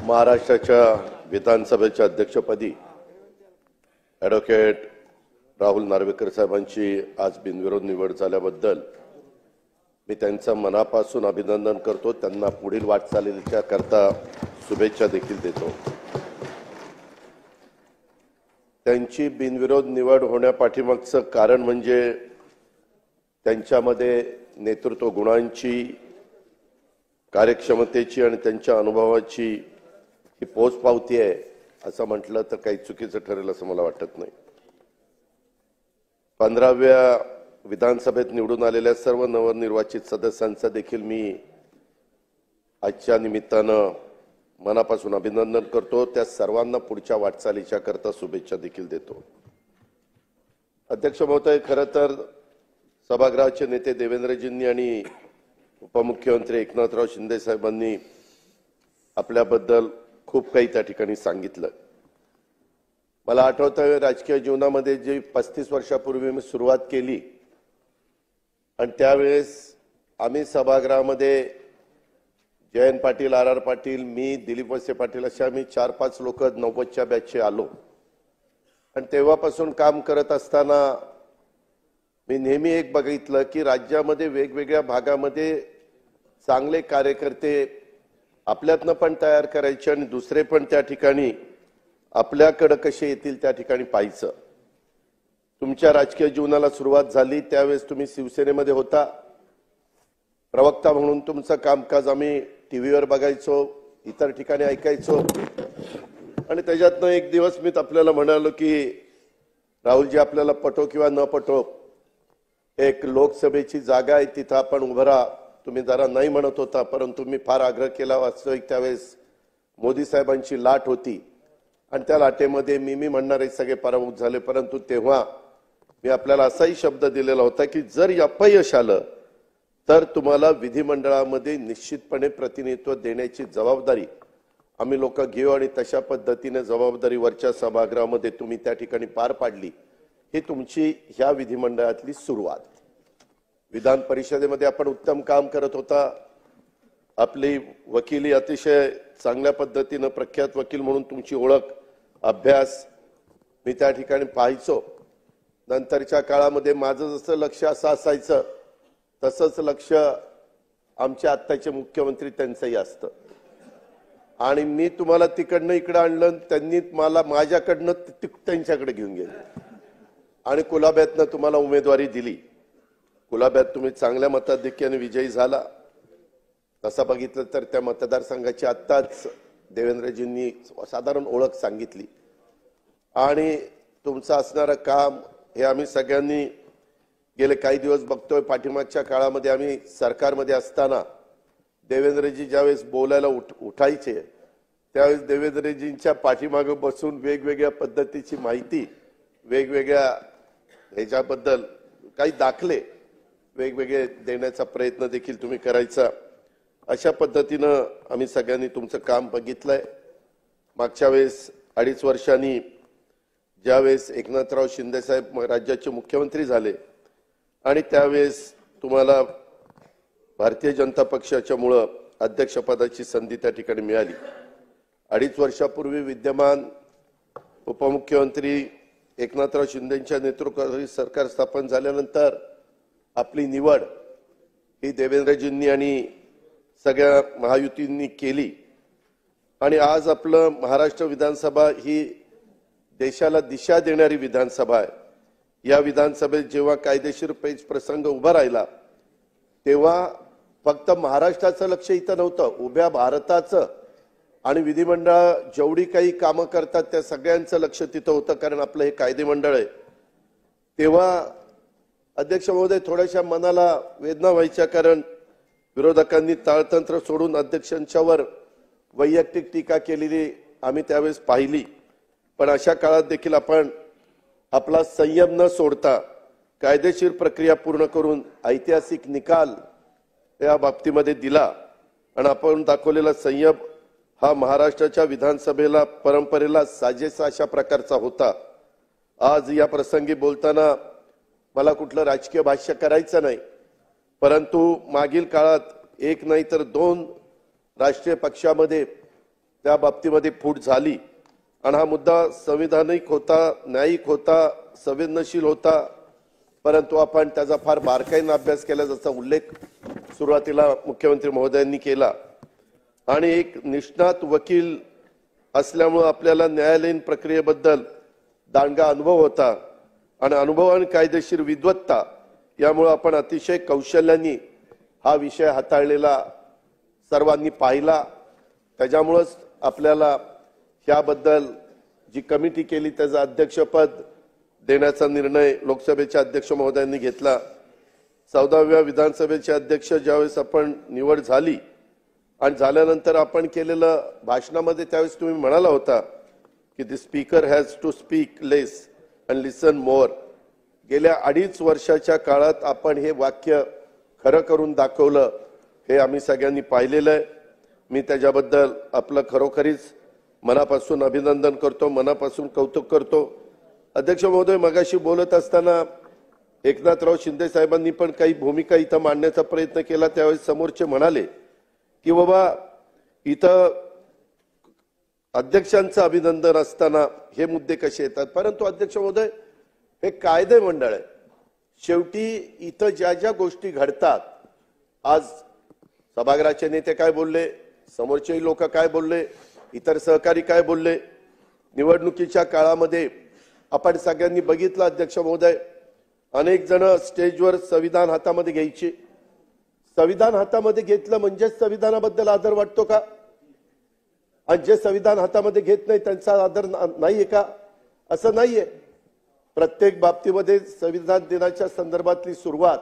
महाराष्ट्राच्या विधानसभेच्या अध्यक्षपदी ॲडव्होकेट राहुल नार्वेकर साहेबांची आज बिनविरोध निवड झाल्याबद्दल मी त्यांचं मनापासून अभिनंदन करतो। त्यांना पुढील वाटचालीच्या करता शुभेच्छा देखील देतो। त्यांची बिनविरोध निवड होण्यापाठीमागचं कारण म्हणजे त्यांच्यामध्ये नेतृत्व गुणांची, कार्यक्षमतेची आणि त्यांच्या अनुभवाची ही पोचपावती आहे असं म्हटलं तर काही चुकीचं ठरेल असं मला वाटत नाही। 15व्या विधानसभेत निवडून आलेल्या सर्व नवनिर्वाचित सदस्यांचा देखील मी आजच्या निमित्तानं मनापासून अभिनंदन करतो। त्या सर्वांना पुढच्या वाटचालीच्या करता शुभेच्छा देखील देतो। अध्यक्ष महोदय, खरं तर सभागृहाचे नेते देवेंद्रजींनी आणि उपमुख्यमंत्री एकनाथराव शिंदे साहेबांनी आपल्याबद्दल खूप काही त्या ठिकाणी सांगितलं। मला आठवतं राजकीय जीवनामध्ये जी 35 वर्षापूर्वी मी सुरुवात केली आणि त्यावेळेस आम्ही सभागृहामध्ये जयंत पाटील, आर पाटील, मी, दिलीप वळसे पाटील असे आम्ही 4-5 लोक 90च्या बॅचचे आलो आणि तेव्हापासून काम करत असताना मी नेहमी एक बघितलं की राज्यामध्ये वेगवेगळ्या भागामध्ये चांगले कार्यकर्ते आपल्यातनं पण तयार करायचे आणि दुसरे पण त्या ठिकाणी आपल्याकडे कसे येतील त्या ठिकाणी पाहायचं। तुमच्या राजकीय जीवनाला सुरुवात झाली त्यावेळेस तुम्ही शिवसेनेमध्ये होता। प्रवक्ता म्हणून तुमचं कामकाज आम्ही टीव्हीवर बघायचो, इतर ठिकाणी ऐकायचो आणि त्याच्यातनं एक दिवस मी आपल्याला म्हणालो की राहुलजी, आपल्याला पटो किंवा न पटो एक लोकसभेची जागा आहे, तिथं आपण उभं राहा। तुम्ही जरा नाही म्हणत होता परंतु मी फार आग्रह केला। वास्तविक त्यावेळेस मोदी साहेबांची लाट होती आणि त्या लाटेमध्ये मी म्हणणारे सगळे पराभूत झाले, परंतु तेव्हा मी आपल्याला असाही शब्द दिलेला होता की जर अपयश आलं तर तुम्हाला विधिमंडळामध्ये निश्चितपणे प्रतिनिधित्व देण्याची जबाबदारी आम्ही लोक घेऊ आणि तशा पद्धतीने जबाबदारी वरच्या सभागृहामध्ये तुम्ही त्या ठिकाणी पार पाडली। ही तुमची ह्या विधिमंडळातली सुरुवात। विधान परिषदेमध्ये आपण उत्तम काम करत होता। आपली वकिली अतिशय चांगल्या पद्धतीने प्रख्यात वकील म्हणून तुमची ओळख, अभ्यास मी त्या ठिकाणी पाहायचो। नंतरच्या काळामध्ये माझं जसं लक्ष असं असायचं तसंच लक्ष आमच्या आत्ताचे मुख्यमंत्री त्यांचंही असतं आणि मी तुम्हाला तिकडनं इकडे आणलं, त्यांनी मला माझ्याकडनं त्यांच्याकडे घेऊन गेले आणि कुलाब्यातनं तुम्हाला उमेदवारी दिली। कुलाब्यात तुम्ही चांगल्या मताधिक्याने विजयी झाला। तसं बघितलं तर त्या मतदारसंघाची आत्ताच देवेंद्रजींनी साधारण ओळख सांगितली आणि तुमचं असणारं काम हे आम्ही सगळ्यांनी गेले काही दिवस बघतोय। पाठीमागच्या काळामध्ये आम्ही सरकारमध्ये असताना देवेंद्रजी ज्यावेळेस बोलायला उठायचे त्यावेळेस देवेंद्रजींच्या पाठीमागे बसून वेगवेगळ्या पद्धतीची माहिती, वेगवेगळ्या ह्याच्याबद्दल काही दाखले वेगवेगळे देण्याचा प्रयत्न देखील तुम्ही करायचा। अशा पद्धतीनं आम्ही सगळ्यांनी तुमचं काम बघितलंय। मागच्या वेळेस 2.5 वर्षांनी ज्यावेळेस एकनाथराव शिंदे साहेब राज्याचे मुख्यमंत्री झाले आणि त्यावेळेस तुम्हाला भारतीय जनता पक्षाच्यामुळे अध्यक्षपदाची संधी त्या ठिकाणी मिळाली। 2.5 वर्षापूर्वी विद्यमान उपमुख्यमंत्री एकनाथराव शिंदेंच्या नेतृत्वाखाली सरकार स्थापन झाल्यानंतर आपली निवड ही देवेंद्रजींनी आणि सगळ्या महायुतींनी केली आणि आज आपलं महाराष्ट्र विधानसभा ही देशाला दिशा देणारी विधानसभा आहे। या विधानसभेत जेव्हा कायदेशीर पेच प्रसंग उभा राहिला तेव्हा फक्त महाराष्ट्राचं लक्ष इथं नव्हतं, उभ्या भारताचं आणि विधिमंडळ जेवढी काही कामं करतात त्या सगळ्यांचं लक्ष तिथं होतं, कारण आपलं हे कायदेमंडळ आहे। तेव्हा अध्यक्ष महोदय, थोड्याशा मनाला वेदना व्हायच्या, कारण विरोधकांनी ताळतंत्र सोडून अध्यक्षांच्यावर वैयक्तिक टीका केलेली आम्ही त्यावेळेस पाहिली। पण अशा काळात देखील आपण आपला संयम न सोडता कायदेशीर प्रक्रिया पूर्ण करून ऐतिहासिक निकाल या बाबतीमध्ये दिला आणि आपण दाखवलेला संयम हा महाराष्ट्राच्या विधानसभेला परंपरेला साजेसा अशा प्रकारचा होता। आज या प्रसंगी बोलताना मला कुठलं राजकीय भाष्य करायचं नाही, परंतु मागील काळात एक नाही तर 2 राष्ट्रीय पक्षामध्ये त्या बाबतीमध्ये फूट झाली आणि हा मुद्दा संविधानिक होता, न्यायिक होता, संवेदनशील होता, परंतु आपण त्याचा फार बारकाईने अभ्यास केला, जसा उल्लेख सुरुवातीला मुख्यमंत्री महोदयांनी केला। आणि एक निष्णात वकील असल्यामुळे आपल्याला न्यायालयीन प्रक्रियेबद्दल दांडगा अनुभव होता आणि अनुभव आणि कायदेशीर विद्वत्ता यामुळे आपण अतिशय कौशल्याने हा विषय हाताळलेला सर्वांनी पाहिला। त्याच्यामुळेच आपल्याला याबद्दल जी कमिटी केली त्याचं अध्यक्षपद देण्याचा निर्णय लोकसभेचे अध्यक्ष महोदयांनी घेतला। 14व्या विधानसभेचे अध्यक्ष ज्यावेळेस आपण निवड झाली आणि झाल्यानंतर आपण केलेलं भाषणामध्ये त्यावेळेस तुम्ही म्हणाला होता की the speaker has to speak less and listen more. गेल्या 2.5 वर्षाच्या काळात आपण हे वाक्य खरं करून दाखवलं, हे आम्ही सगळ्यांनी पाहिलेलं आहे। मी त्याच्याबद्दल आपलं खरोखरीच मनापासून अभिनंदन करतो, मनापासून कौतुक करतो। अध्यक्ष महोदय, मगाशी बोलत असताना एकनाथराव शिंदे साहेबांनी पण काही भूमिका इथं मांडण्याचा प्रयत्न केला। त्यावेळेस समोरचे म्हणाले की बाबा इथं अध्यक्षांचं अभिनंदन असताना हे मुद्दे कसे येतात, परंतु अध्यक्ष महोदय हे कायदे मंडळ आहे। शेवटी इथं ज्या ज्या गोष्टी घडतात, आज सभागृहाचे नेते काय बोलले, समोरचे लोक काय बोलले, इतर सहकारी काय बोलले, निवडणुकीच्या काळामध्ये आपण सगळ्यांनी बघितलं अध्यक्ष महोदय, अनेक जण स्टेजवर संविधान हातामध्ये घ्यायचे। संविधान हातामध्ये घेतलं म्हणजे संविधानाबद्दल आदर वाटतो का? आणि जे संविधान हातामध्ये घेत नाही त्यांचा आदर नाहीये का? असं नाहीये। प्रत्येक बाबतीमध्ये संविधान दिनाच्या संदर्भातली सुरुवात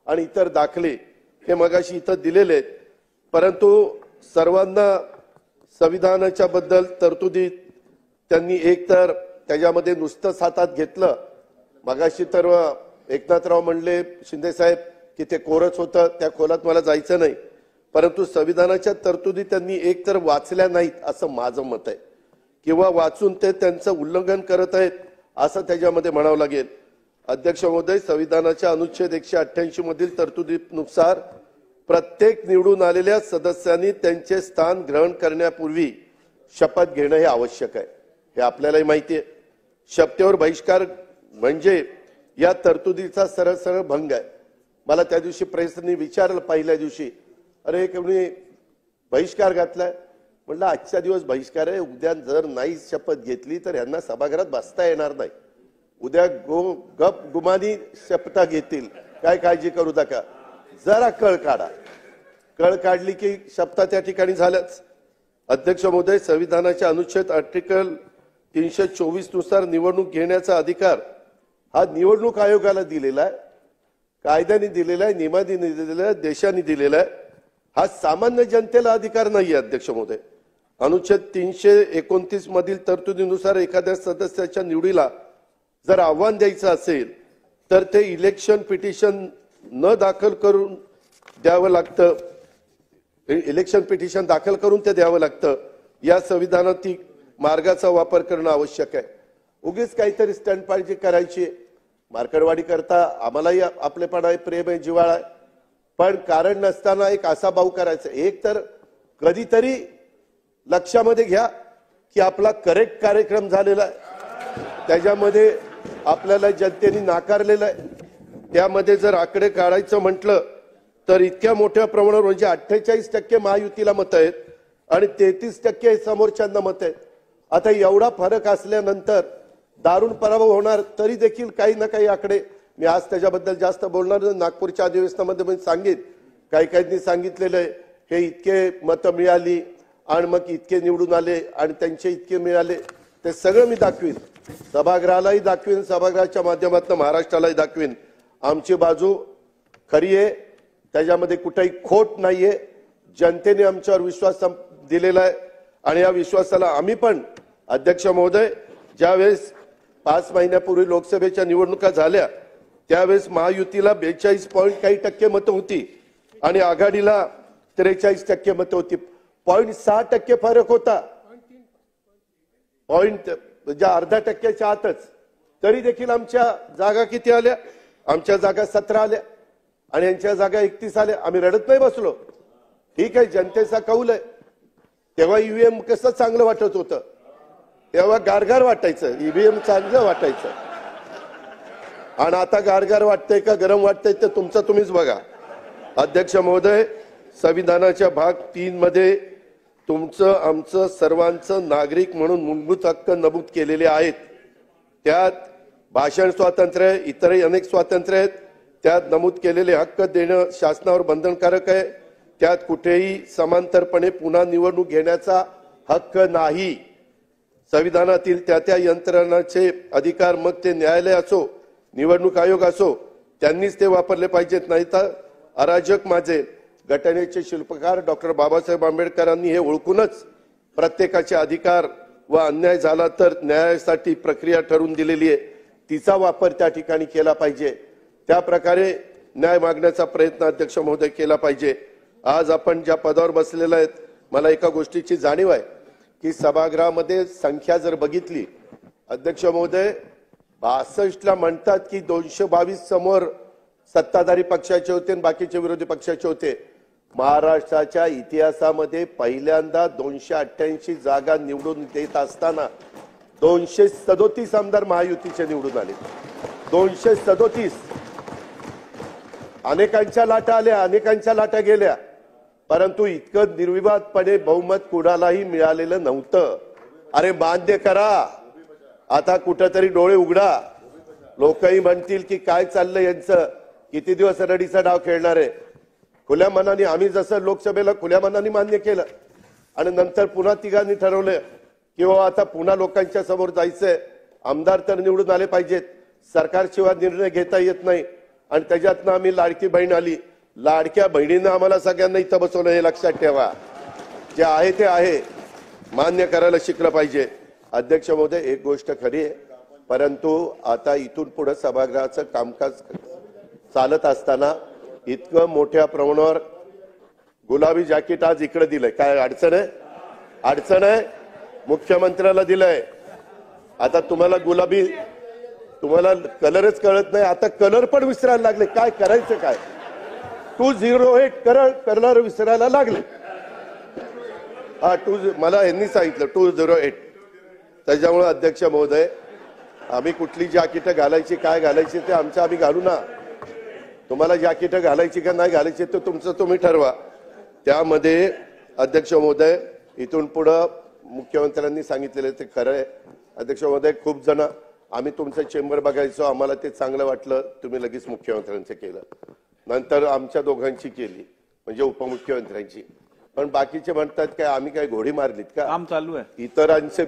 आणि इतर दाखले हे मगाशी इथं दिलेले आहेत, परंतु सर्वांना संविधानाच्या बद्दल तरतुदी त्यांनी एकतर त्याच्यामध्ये नुसतंच हातात घेतलं। मगाशी तर एकनाथराव म्हणले शिंदे साहेब की ते कोरच होतं, त्या खोलात मला जायचं नाही, परंतु संविधानाच्या तरतुदी त्यांनी एकतर वाचल्या नाहीत असं माझं मत आहे, किंवा वाचून ते त्यांचं उल्लंघन करत आहेत असं त्याच्यामध्ये म्हणावं लागेल। अध्यक्ष महोदय, संविधानाच्या अनुच्छेद 188 मधील तरतुदीनुसार प्रत्येक निवडून आलेल्या सदस्यांनी त्यांचे स्थान ग्रहण करण्यापूर्वी शपथ घेणं हे आवश्यक आहे, हे आपल्यालाही माहिती आहे। शपथेवर बहिष्कार म्हणजे या तरतुदीचा सरळ सरळ भंग आहे। मला त्या दिवशी प्रेसने विचारलं पहिल्या दिवशी, अरे कोणी बहिष्कार घातलाय? म्हटलं आजच्या दिवस बहिष्कार आहे, उद्या जर नाही शपथ घेतली तर यांना सभागृहात बसता येणार नाही। उद्या गप गुमानी शपथा घेतील, काय काळजी करू नका, जरा कळ काढा। कळ काढली की शपथा त्या ठिकाणी झाल्याच। अध्यक्ष महोदय, संविधानाच्या अनुच्छेद आर्टिकल 324 नुसार निवडणूक घेण्याचा अधिकार हा निवडणूक आयोगाला दिलेला आहे, कायद्याने दिलेला आहे, नियमाने दिलेला आहे, देशाने दिलेला आहे। हा सामान्य जनतेला अधिकार नाही आहे। अध्यक्ष महोदय, अनुच्छेद 329 मधील तरतुदीनुसार एखाद्या सदस्याच्या निवडीला जर आव्हान द्यायचं असेल तर ते इलेक्शन पिटिशन न दाखल करून द्यावं लागतं, इलेक्शन पिटिशन दाखल करून ते द्यावं लागतं। या संविधानातील मार्गाचा वापर करणं आवश्यक आहे। उगीच काहीतरी स्टंटबाजी करायची, मार्कडवाडी करता आम्हालाही आपलेपणा आहे, प्रेम आहे, जिव्हाळा आहे, पण कारण नसताना एक असा भाऊ करायचा। एक तर कधीतरी लक्षामध्ये घ्या की आपला करेक्ट कार्यक्रम झालेला आहे, त्याच्यामध्ये आपल्याला जनतेने नाकारलेलं आहे। त्यामध्ये जर आकडे काढायचं म्हटलं तर इतक्या मोठ्या प्रमाणावर म्हणजे 48% महायुतीला मत आहेत आणि 33% समोरच्यांना मत आहेत। आता एवढा फरक असल्यानंतर दारुण पराभव होणार, तरी देखील काही ना काही आकडे, मी आज त्याच्याबद्दल जास्त बोलणार नाही, नागपूरच्या अधिवेशनामध्ये मी सांगेन, काही काहींनी सांगितलेलं आहे हे इतके मतं मिळाली आणि मग इतके निवडून आले आणि त्यांचे इतके मिळाले, ते सगळं मी दाखवीन, सभागृहालाही दाखवीन, सभागृहाच्या माध्यमातून महाराष्ट्रालाही दाखवीन। आमची बाजू खरी आहे, त्याच्यामध्ये कुठेही खोट नाहीये। जनतेने आमच्यावर विश्वास दिलेला आहे आणि या विश्वासाला आम्ही पण, अध्यक्ष महोदय, ज्यावेळेस 5 महिन्यापूर्वी लोकसभेच्या निवडणुका झाल्या त्यावेळेस महायुतीला 42 पॉइंट काही टक्के मतं होती आणि आघाडीला 43% मतं होती। 0.6% फरक होता, पॉइंट म्हणजे अर्धा टक्क्याच्या आतच। तरी देखील आमच्या जागा किती आल्या? आमच्या जागा 17 आल्या आणि यांच्या जागा 31 आल्या। आम्ही रडत नाही बसलो, ठीक आहे, जनतेचा कौल आहे, तेव्हा ईव्हीएम कसं चांगलं वाटत होतं, तेव्हा गारगार वाटायचं, ईव्हीएम चांगलं वाटायचं. आणि आता गारगार वाटतंय का गरम वाटतंय ते तुमचं तुम्हीच बघा. अध्यक्ष महोदय, संविधानाच्या भाग 3 मध्ये तुमचं आमचं सर्वांचं नागरिक म्हणून मूलभूत हक्क नमूद केलेले आहेत. त्यात भाषण स्वातंत्र्य, इतरही अनेक स्वातंत्र्य आहेत. त्यात नमूद केलेले हक्क देणं शासनावर बंधनकारक आहे. त्यात कुठेही समांतरपणे पुन्हा निवडणूक घेण्याचा हक्क नाही. संविधानातील त्या यंत्रणाचे अधिकार, मग ते न्यायालय असो, निवडणूक आयोग असो, त्यांनीच ते वापरले पाहिजेत. नाही तर अराजक माजेल. घटनेचे शिल्पकार डॉक्टर बाबासाहेब आंबेडकरांनी हे ओळखूनच प्रत्येकाचे अधिकार व अन्याय झाला तर न्यायासाठी प्रक्रिया ठरवून दिलेली आहे, तिचा वापर त्या ठिकाणी केला पाहिजे. त्या प्रकारे न्याय मागण्याचा प्रयत्न अध्यक्ष महोदय केला पाहिजे. आज आपण ज्या पदावर बसलेला आहेत, मला एका गोष्टीची जाणीव आहे की सभागृहामध्ये संख्या जर बघितली, अध्यक्ष महोदय 62ला म्हणतात की 222 समोर सत्ताधारी पक्षाचे होते आणि बाकीचे विरोधी पक्षाचे होते. महाराष्ट्राच्या इतिहासामध्ये पहिल्यांदा 288 जागा निवडून देत असताना 237 आमदार महायुतीचे निवडून आले. 237. अनेकांच्या लाटा आल्या, अनेकांच्या लाटा गेल्या, परंतु इतकं निर्विवादपणे बहुमत कुणालाही मिळालेलं नव्हतं. अरे मान्य करा, आता कुठंतरी डोळे उघडा. लोकही म्हणतील की काय चाललंय यांचं, किती दिवस रडीचा डाव खेळणार आहे. खुल्या मनाने आम्ही जसं लोकसभेला खुल्या मनाने मान्य केलं आणि नंतर पुन्हा तिघांनी ठरवलं की आता पुन्हा लोकांच्या समोर जायचंय, आमदार तर निवडून आले पाहिजेत, सरकारशिवाय निर्णय घेता येत नाही. आणि त्याच्यातनं आम्ही लाडकी बहीण आली. लाडक्या बहिणीनं आम्हाला सगळ्यांना इथं बसवलं, हे लक्षात ठेवा. जे आहे ते आहे, मान्य करायला शिकलं पाहिजे. अध्यक्ष महोदय, एक गोष्ट खरी आहे, परंतु आता इथून पुढे सभागृहाचं कामकाज चालत असताना इतकं मोठ्या प्रमाणावर गुलाबी जॅकेट आज इकडे दिलंय, काय अडचण आहे? अडचण आहे. मुख्यमंत्र्याला दिलंय. आता तुम्हाला गुलाबी, तुम्हाला कलरच कळत नाही, आता कलर पण विसरायला लागले. काय करायचं काय? 208 कलर विसरायला लागले. मला यांनी सांगितलं 208. त्याच्यामुळे अध्यक्ष महोदय, आम्ही कुठली जॅकेट घालायची, काय घालायची ते आमचं आम्ही घालू ना. तुम्हाला जॅकेट घालायची का नाही घालायची ते तुमचं तुम्ही ठरवा. त्यामध्ये अध्यक्ष महोदय, इथून पुढे मुख्यमंत्र्यांनी सांगितलेलं ते खरं आहे. अध्यक्ष महोदय, खूप जण आम्ही तुमचं चेंबर बघायचो, आम्हाला ते चांगलं वाटलं, तुम्ही लगेच मुख्यमंत्र्यांचं केलं, नंतर आमच्या दोघांची केली, म्हणजे उपमुख्यमंत्र्यांची. पण बाकीचे म्हणतात काय आम्ही काय घोडी मारलीत का? काम चालू आहे. इतरांचे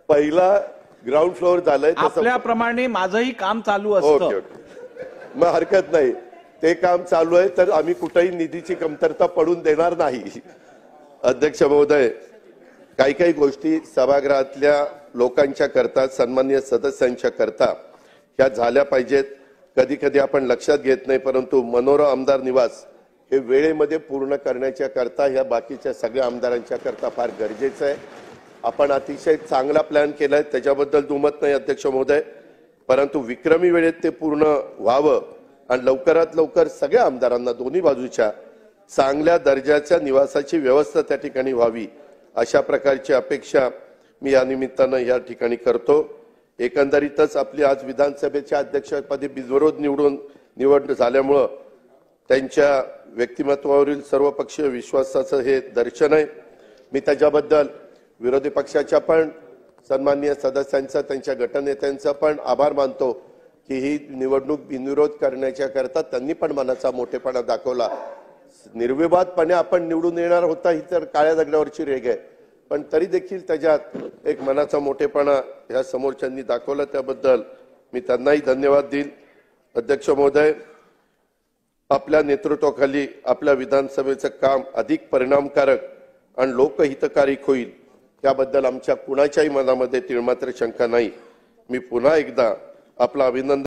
पहिला ग्राउंड फ्लोअर झालंय, आपल्याप्रमाणे माझंही काम चालू असतं. ओके, मग हरकत नाही. ते काम चालू आहे तर आम्ही कुठेही निधीची कमतरता पडून देणार नाही. अध्यक्ष महोदय, काही काही गोष्टी सभागृहातल्या लोकांच्या करता, सन्माननीय सदस्यांच्या करता ह्या झाल्या पाहिजेत. कधी कधी आपण लक्षात घेत नाही, परंतु मनोरा आमदार निवास हे वेळेमध्ये पूर्ण करण्याच्या करता ह्या बाकीच्या सगळ्या आमदारांच्या करता फार गरजेचं आहे. आपण अतिशय चांगला प्लॅन केलाय, त्याच्याबद्दल दुमत नाही अध्यक्ष महोदय, परंतु विक्रमी वेळेत ते पूर्ण व्हावं आणि लवकरात लवकर सगळ्या आमदारांना दोन्ही बाजूच्या चांगल्या दर्जाच्या निवासाची व्यवस्था त्या ठिकाणी व्हावी, अशा प्रकारची अपेक्षा मी या निमित्तानं या ठिकाणी करतो. एकंदरीतच आपली आज विधानसभेच्या अध्यक्षपदी बिनविरोध निवड झाल्यामुळं त्यांच्या व्यक्तिमत्वावरील सर्वपक्षीय विश्वासाचं हे दर्शन आहे. मी त्याच्याबद्दल विरोधी पक्षाच्या पण सन्माननीय सदस्यांचा, त्यांच्या गटनेत्यांचा पण आभार मानतो की ही निवडणूक बिनविरोध करण्याच्या करता त्यांनी पण मनाचा मोठेपणा दाखवला. निर्विवादपणे आपण निवडून येणार होता ही तर काळ्या दगडावरची रेघ आहे, पण तरी देखील त्याच्यात एक मनाचा मोठेपणा ह्या समोरच्यांनी दाखवला, त्याबद्दल मी त्यांनाही धन्यवाद देईन. अध्यक्ष महोदय, आपल्या नेतृत्वाखाली आपल्या विधानसभेचं काम अधिक परिणामकारक आणि लोकहितकारी होईल त्याबद्दल आमच्या कुणाच्याही मनामध्ये तिळमात्र शंका नाही. मी पुन्हा एकदा आपलं अभिनंदन